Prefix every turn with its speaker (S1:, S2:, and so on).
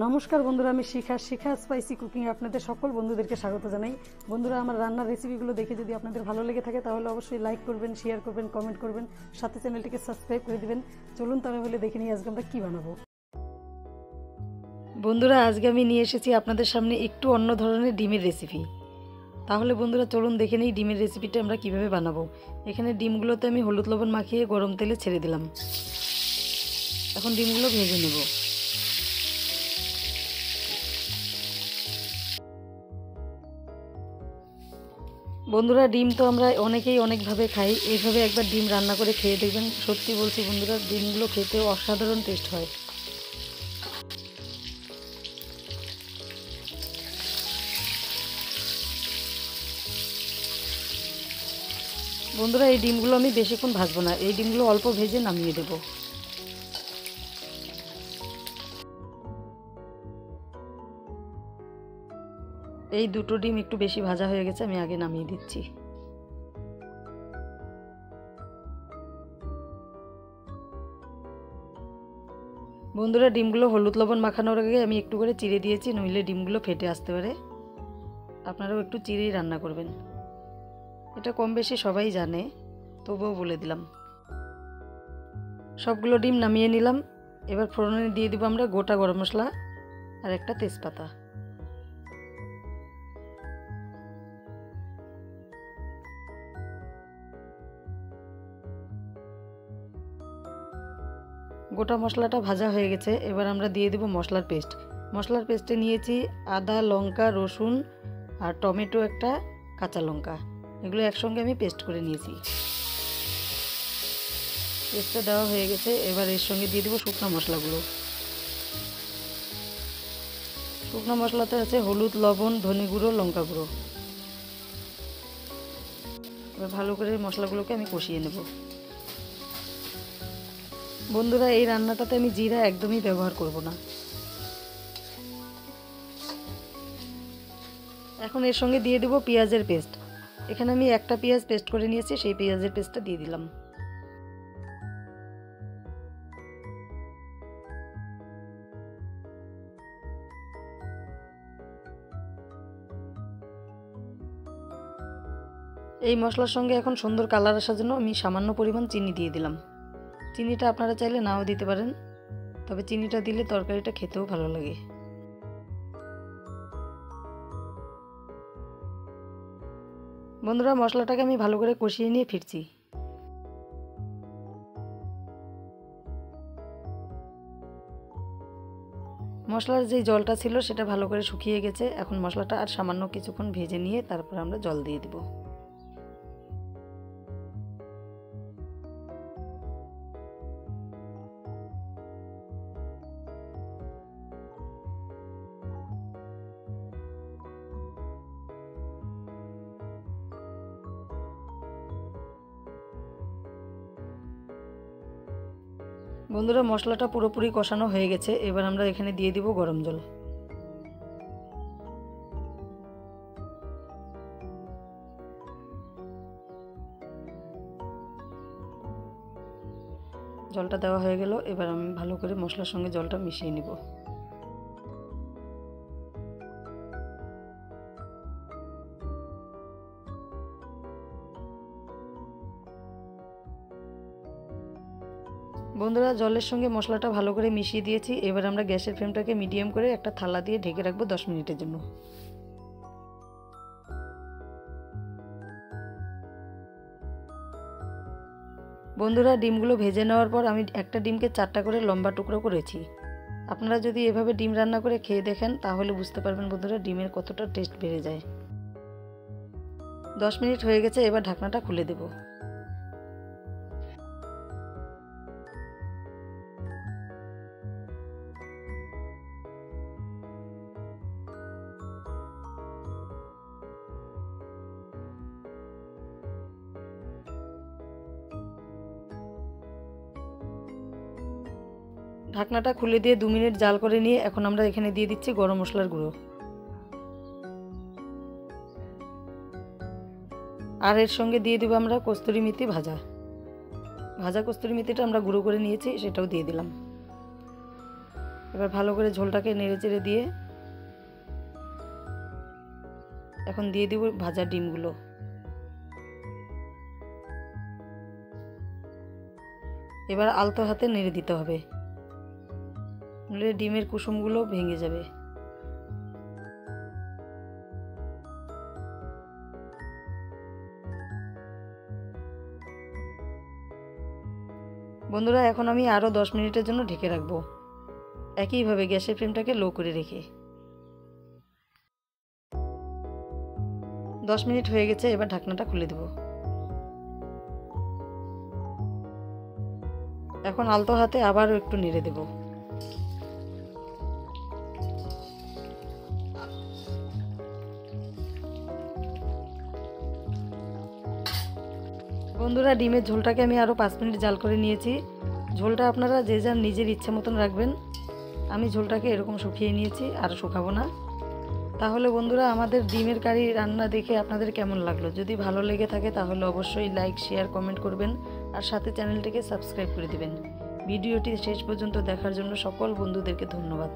S1: নমস্কার বন্ধুরা, আমি শিখা স্পাইসি কুকিং এ আপনাদের সকল বন্ধুদেরকে স্বাগত জানাই। বন্ধুরা, আমার রান্নার রেসিপিগুলো দেখে যদি আপনাদের ভালো লেগে থাকে তাহলে অবশ্যই লাইক করবেন, শেয়ার করবেন, কমেন্ট করবেন, সাথে চ্যানেলটিকে সাবস্ক্রাইব করে দিবেন। চলুন তাহলে দেখে নিই আজকে আমরা কী বানাবো। বন্ধুরা, আজকে আমি নিয়ে এসেছি আপনাদের সামনে একটু অন্য ধরনের ডিমের রেসিপি। তাহলে বন্ধুরা চলুন দেখে নিই ডিমের রেসিপিটা আমরা কিভাবে বানাবো। এখানে ডিমগুলোতে আমি হলুদ লবণ মাখিয়ে গরম তেলে ছেড়ে দিলাম। এখন ডিমগুলো ভেজে নেব। বন্ধুরা, ডিম তো আমরা অনেকেই অনেকভাবে খাই। এইভাবে একবার ডিম রান্না করে খেয়ে দেখবেন, সত্যি বলছি বন্ধুরা, ডিমগুলো খেতেও অসাধারণ টেস্ট হয়। বন্ধুরা, এই ডিমগুলো আমি বেশিক্ষণ ভাজবো না, এই ডিমগুলো অল্প ভেজে নামিয়ে দেব। এই দুটো ডিম একটু বেশি ভাজা হয়ে গেছে, আমি আগে নামিয়ে দিচ্ছি। বন্ধুরা, ডিমগুলো হলুদ লবণ মাখানোর আগে আমি একটু করে চিড়ে দিয়েছি, নইলে ডিমগুলো ফেটে আসতে পারে। আপনারাও একটু চিড়েই রান্না করবেন, এটা কম বেশি সবাই জানে, তবুও বলে দিলাম। সবগুলো ডিম নামিয়ে নিলাম। এবার ফোড়নে দিয়ে দিব আমরা গোটা গরম মশলা আর একটা তেজপাতা। গোটা মশলাটা ভাজা হয়ে গেছে, এবার আমরা দিয়ে দেব মশলার পেস্ট। মশলার পেস্টে নিয়েছি আদা, লঙ্কা, রসুন আর টমেটো, একটা কাঁচা লঙ্কা, এগুলো একসঙ্গে আমি পেস্ট করে নিয়েছি। পেস্টটা দেওয়া হয়ে গেছে, এবার এর সঙ্গে দিয়ে দেবো শুকনো মশলাগুলো। শুকনো মশলাতে আছে হলুদ, লবণ, ধনে গুঁড়ো, লঙ্কা গুঁড়ো। এবার ভালো করে মশলাগুলোকে আমি কষিয়ে নেব। বন্ধুরা, এই রান্নাটাতে আমি জিরা একদমই ব্যবহার করব না। এখন এর সঙ্গে দিয়ে দেব পেঁয়াজের পেস্ট। এখানে আমি একটা পেঁয়াজ পেস্ট করে নিয়েছি, সেই পেঁয়াজের পেস্টটা দিয়ে দিলাম। এই মশলার সঙ্গে এখন সুন্দর কালার আসার জন্য আমি সামান্য পরিমাণ চিনি দিয়ে দিলাম। চিনিটা আপনারা চাইলে নাও দিতে পারেন, তবে চিনিটা দিলে তরকারিটা খেতেও ভালো লাগে। বন্ধুরা, মশলাটাকে আমি ভালো করে কষিয়ে নিয়ে ফিরছি। মশলার যে জলটা ছিল সেটা ভালো করে শুকিয়ে গেছে। এখন মশলাটা আর সামান্য কিছুক্ষণ ভেজে নিয়ে তারপর আমরা জল দিয়ে দেব। বন্ধুরা, মশলাটা পুরোপুরি কষানো হয়ে গেছে, এবার আমরা এখানে দিয়ে দিব গরম জল। জলটা দেওয়া হয়ে গেল, এবার আমি ভালো করে মশলার সঙ্গে জলটা মিশিয়ে নিব। বন্ধুরা, জলের সঙ্গে মশলাটা ভালো করে মিশিয়ে দিয়েছি। এবার আমরা গ্যাসের ফ্লেমটাকে মিডিয়াম করে একটা থালা দিয়ে ঢেকে রাখবো 10 মিনিটের জন্য। বন্ধুরা, ডিমগুলো ভেজে নেওয়ার পর আমি একটা ডিমকে 4টা করে লম্বা টুকরো করেছি। আপনারা যদি এভাবে ডিম রান্না করে খেয়ে দেখেন তাহলে বুঝতে পারবেন বন্ধুরা ডিমের কতটা টেস্ট বেড়ে যায়। 10 মিনিট হয়ে গেছে, এবার ঢাকনাটা খুলে দেব। ঢাকনাটা খুলে দিয়ে 2 মিনিট জাল করে নিয়ে এখন আমরা এখানে দিয়ে দিচ্ছি গরম মশলার গুঁড়ো। আর এর সঙ্গে দিয়ে দেব আমরা কস্তুরি মেথি ভাজা কস্তুরি মেথিটা আমরা গুঁড়ো করে নিয়েছি, সেটাও দিয়ে দিলাম। এবার ভালো করে ঝোলটাকে নেড়েচেড়ে দিয়ে এখন দিয়ে দিব ভাজা ডিমগুলো। এবার আলতো হাতে নেড়ে দিতে হবে, নইলে ডিমের কুসুমগুলো ভেঙে যাবে। বন্ধুরা এখন আমি আরও 10 মিনিটের জন্য ঢেকে রাখবো, একইভাবে গ্যাসের ফ্লেমটাকে লো করে রেখে। 10 মিনিট হয়ে গেছে, এবার ঢাকনাটা খুলে দেব। এখন আলতো হাতে আবারও একটু নেড়ে দেব। বন্ধুরা ডিমের ঝোলটাকে আমি আরও 5 মিনিট জাল করে নিয়েছি। ঝোলটা আপনারা যে যার নিজের ইচ্ছা মতন রাখবেন। আমি ঝোলটাকে এরকম শুকিয়ে নিয়েছি, আর শুকাবো না। তাহলে বন্ধুরা আমাদের ডিমের কারি রান্না দেখে আপনাদের কেমন লাগলো? যদি ভালো লেগে থাকে তাহলে অবশ্যই লাইক, শেয়ার, কমেন্ট করবেন, আর সাথে চ্যানেলটিকে সাবস্ক্রাইব করে দেবেন। ভিডিওটি শেষ পর্যন্ত দেখার জন্য সকল বন্ধুদেরকে ধন্যবাদ।